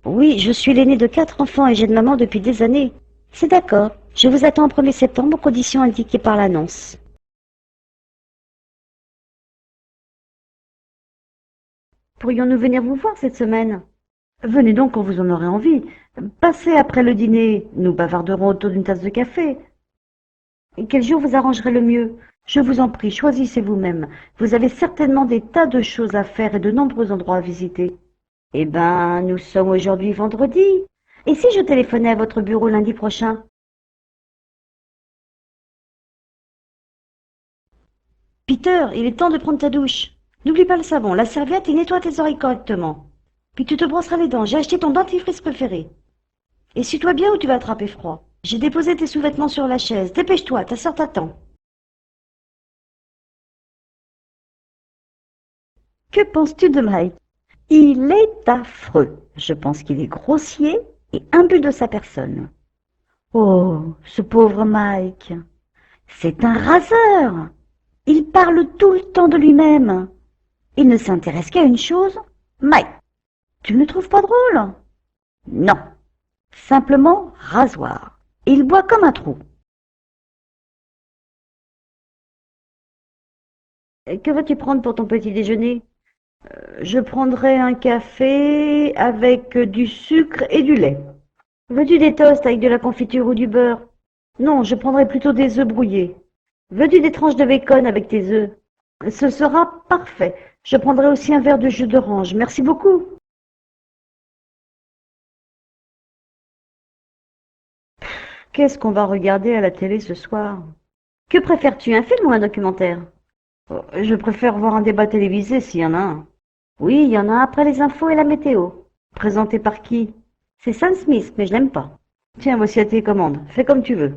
Oui, je suis l'aîné de 4 enfants et j'ai de maman depuis des années. C'est d'accord. Je vous attends au 1er septembre aux conditions indiquées par l'annonce. Pourrions-nous venir vous voir cette semaine? Venez donc quand vous en aurez envie. Passez après le dîner, nous bavarderons autour d'une tasse de café. Et quel jour vous arrangerez le mieux? Je vous en prie, choisissez vous-même. Vous avez certainement des tas de choses à faire et de nombreux endroits à visiter. Eh ben, nous sommes aujourd'hui vendredi. Et si je téléphonais à votre bureau lundi prochain? Peter, il est temps de prendre ta douche. N'oublie pas le savon, la serviette et nettoie tes oreilles correctement. Puis tu te brosseras les dents, j'ai acheté ton dentifrice préféré. Essuie-toi bien ou tu vas attraper froid. J'ai déposé tes sous-vêtements sur la chaise. Dépêche-toi, ta sœur t'attend. Que penses-tu de Mike? Il est affreux. Je pense qu'il est grossier et imbu de sa personne. Oh, ce pauvre Mike. C'est un raseur. Il parle tout le temps de lui-même. Il ne s'intéresse qu'à une chose. Mike, tu ne le trouves pas drôle? Non. Simplement rasoir. Il boit comme un trou. Que vas-tu prendre pour ton petit déjeuner? Je prendrai un café avec du sucre et du lait. Veux-tu des toasts avec de la confiture ou du beurre? Non, je prendrai plutôt des œufs brouillés. Veux-tu des tranches de bacon avec tes œufs? Ce sera parfait. Je prendrai aussi un verre de jus d'orange. Merci beaucoup. Qu'est-ce qu'on va regarder à la télé ce soir? Que préfères-tu, un film ou un documentaire? Je préfère voir un débat télévisé s'il y en a un. Oui, il y en a un après les infos et la météo. Présenté par qui? C'est Sam Smith, mais je l'aime pas. Tiens, voici à tes commandes. Fais comme tu veux.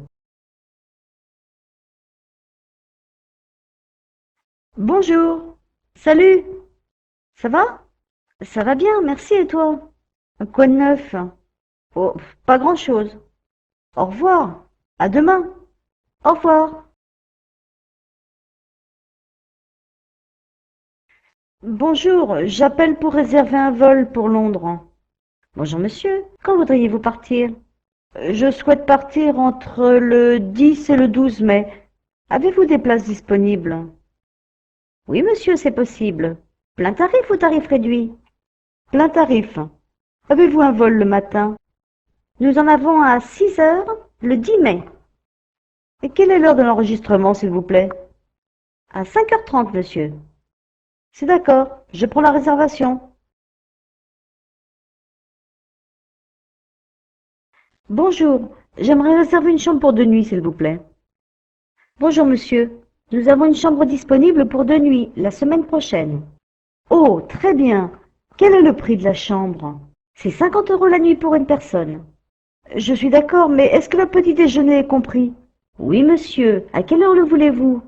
Bonjour. Salut. Ça va? Ça va bien, merci, et toi? Quoi de neuf? Oh, pas grand-chose. Au revoir. À demain. Au revoir. Bonjour, j'appelle pour réserver un vol pour Londres. Bonjour monsieur, quand voudriez-vous partir? Je souhaite partir entre le 10 et le 12 mai. Avez-vous des places disponibles? Oui monsieur, c'est possible. Plein tarif ou tarif réduit? Plein tarif. Avez-vous un vol le matin? Nous en avons à 6 heures le 10 mai. Et quelle est l'heure de l'enregistrement, s'il vous plaît? À 5h30, monsieur. C'est d'accord, je prends la réservation. Bonjour, j'aimerais réserver une chambre pour 2 nuits, s'il vous plaît. Bonjour, monsieur. Nous avons une chambre disponible pour 2 nuits, la semaine prochaine. Oh, très bien. Quel est le prix de la chambre? C'est 50 € la nuit pour une personne. Je suis d'accord, mais est-ce que le petit déjeuner est compris? Oui, monsieur. À quelle heure le voulez-vous?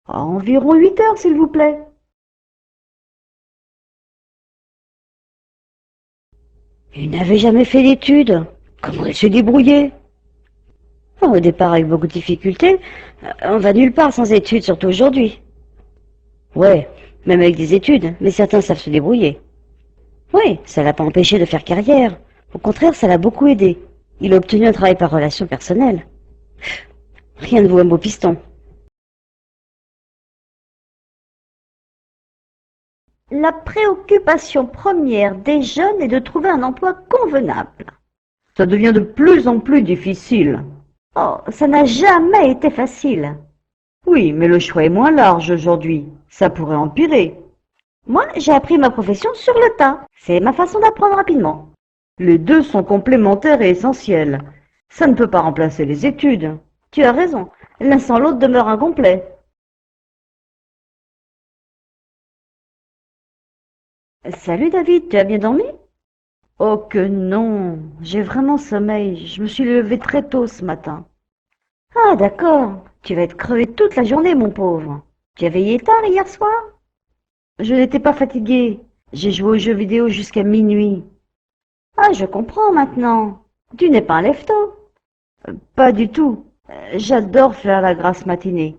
À environ 8 heures, s'il vous plaît. Il n'avait jamais fait d'études. Comment il se débrouillait? Au départ, avec beaucoup de difficultés. On va nulle part sans études, surtout aujourd'hui. Ouais, même avec des études, mais certains savent se débrouiller. Oui, ça l'a pas empêché de faire carrière. Au contraire, ça l'a beaucoup aidé. Il a obtenu un travail par relation personnelle. Rien ne vaut un beau piston. La préoccupation première des jeunes est de trouver un emploi convenable. Ça devient de plus en plus difficile. Oh, ça n'a jamais été facile. Oui, mais le choix est moins large aujourd'hui. Ça pourrait empirer. Moi, j'ai appris ma profession sur le tas. C'est ma façon d'apprendre rapidement. Les deux sont complémentaires et essentiels. Ça ne peut pas remplacer les études. Tu as raison. L'un sans l'autre demeure incomplet. Salut David, tu as bien dormi? Oh que non, j'ai vraiment sommeil. Je me suis levé très tôt ce matin. Ah d'accord, tu vas être crevé toute la journée, mon pauvre. Tu as veillé tard hier soir? Je n'étais pas fatigué. J'ai joué aux jeux vidéo jusqu'à minuit. Ah, je comprends maintenant. Tu n'es pas un lève-tôt. Pas du tout. J'adore faire la grasse matinée.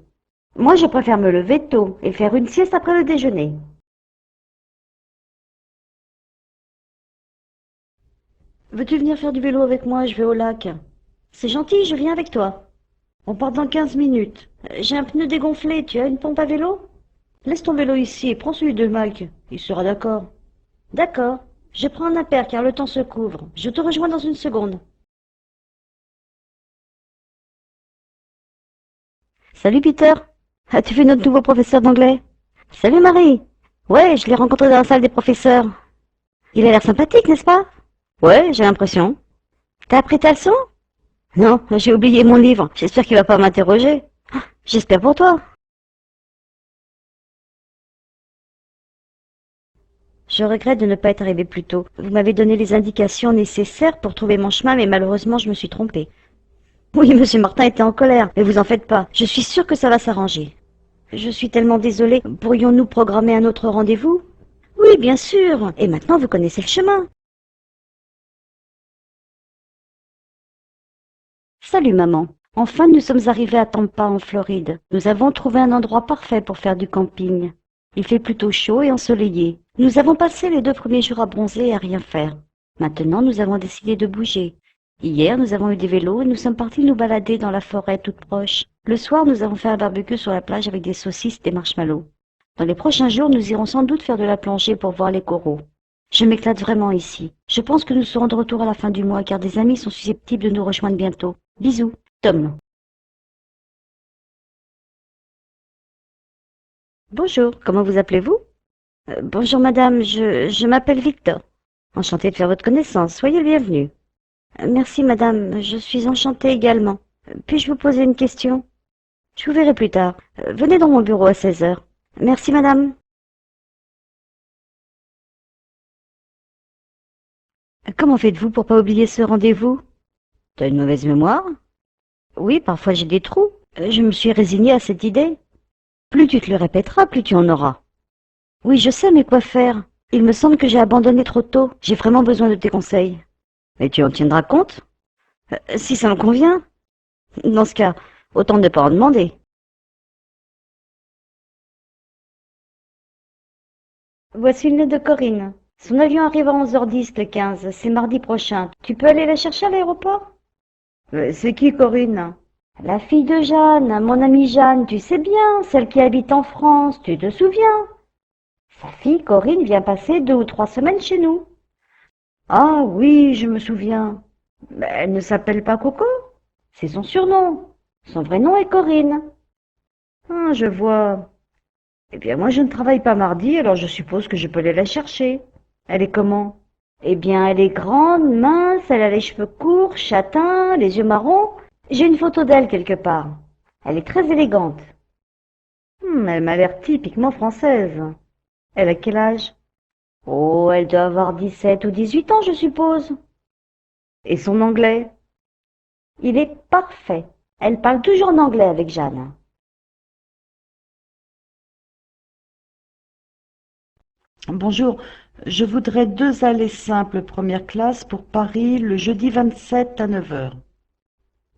Moi, je préfère me lever tôt et faire une sieste après le déjeuner. Veux-tu venir faire du vélo avec moi? Je vais au lac. C'est gentil, je viens avec toi. On part dans 15 minutes. J'ai un pneu dégonflé, tu as une pompe à vélo? Laisse ton vélo ici et prends celui de Mike. Il sera d'accord. D'accord. Je prends un impair car le temps se couvre. Je te rejoins dans une seconde. Salut Peter. As-tu vu notre nouveau professeur d'anglais? Salut Marie. Ouais, je l'ai rencontré dans la salle des professeurs. Il a l'air sympathique, n'est-ce pas? Ouais, j'ai l'impression. T'as appris ta leçon? Non, j'ai oublié mon livre. J'espère qu'il va pas m'interroger. J'espère pour toi. Je regrette de ne pas être arrivé plus tôt. Vous m'avez donné les indications nécessaires pour trouver mon chemin, mais malheureusement, je me suis trompée. Oui, Monsieur Martin était en colère, mais vous en faites pas. Je suis sûre que ça va s'arranger. Je suis tellement désolée. Pourrions-nous programmer un autre rendez-vous? Oui, bien sûr. Et maintenant, vous connaissez le chemin. Salut, maman. Enfin, nous sommes arrivés à Tampa, en Floride. Nous avons trouvé un endroit parfait pour faire du camping. Il fait plutôt chaud et ensoleillé. Nous avons passé les 2 premiers jours à bronzer et à rien faire. Maintenant, nous avons décidé de bouger. Hier, nous avons eu des vélos et nous sommes partis nous balader dans la forêt toute proche. Le soir, nous avons fait un barbecue sur la plage avec des saucisses et des marshmallows. Dans les prochains jours, nous irons sans doute faire de la plongée pour voir les coraux. Je m'éclate vraiment ici. Je pense que nous serons de retour à la fin du mois car des amis sont susceptibles de nous rejoindre bientôt. Bisous, Tom. Bonjour, comment vous appelez-vous? Bonjour madame, je m'appelle Victor. Enchanté de faire votre connaissance, soyez le bienvenu. Merci madame, je suis enchantée également. Puis-je vous poser une question? Je vous verrai plus tard. Venez dans mon bureau à 16 heures. Merci madame. Comment faites-vous pour pas oublier ce rendez-vous? T'as une mauvaise mémoire? Oui, parfois j'ai des trous. Je me suis résignée à cette idée. Plus tu te le répéteras, plus tu en auras. Oui, je sais, mais quoi faire? Il me semble que j'ai abandonné trop tôt. J'ai vraiment besoin de tes conseils. Mais tu en tiendras compte? Si ça me convient. Dans ce cas, autant ne pas en demander. Voici une lettre de Corinne. Son avion arrive à 11h10 le 15. C'est mardi prochain. Tu peux aller la chercher à l'aéroport? C'est qui Corinne? La fille de Jeanne, mon amie Jeanne, tu sais bien, celle qui habite en France, tu te souviens? Sa fille Corinne vient passer 2 ou 3 semaines chez nous. Ah oui, je me souviens. Mais elle ne s'appelle pas Coco? C'est son surnom. Son vrai nom est Corinne. Ah, je vois. Eh bien, moi je ne travaille pas mardi, alors je suppose que je peux aller la chercher. Elle est comment? Eh bien, elle est grande, mince, elle a les cheveux courts, châtains, les yeux marrons. J'ai une photo d'elle quelque part. Elle est très élégante. Elle m'a l'air typiquement française. Elle a quel âge? Oh, elle doit avoir 17 ou 18 ans, je suppose. Et son anglais? Il est parfait. Elle parle toujours en anglais avec Jeanne. Bonjour, je voudrais 2 allées simples première classe pour Paris le jeudi 27 à 9h.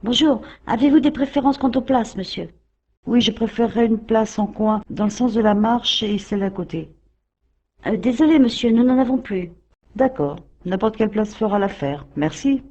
Bonjour, avez-vous des préférences quant aux places, monsieur? Oui, je préférerais une place en coin, dans le sens de la marche et celle à côté. Désolé, monsieur, nous n'en avons plus. D'accord, n'importe quelle place fera l'affaire. Merci.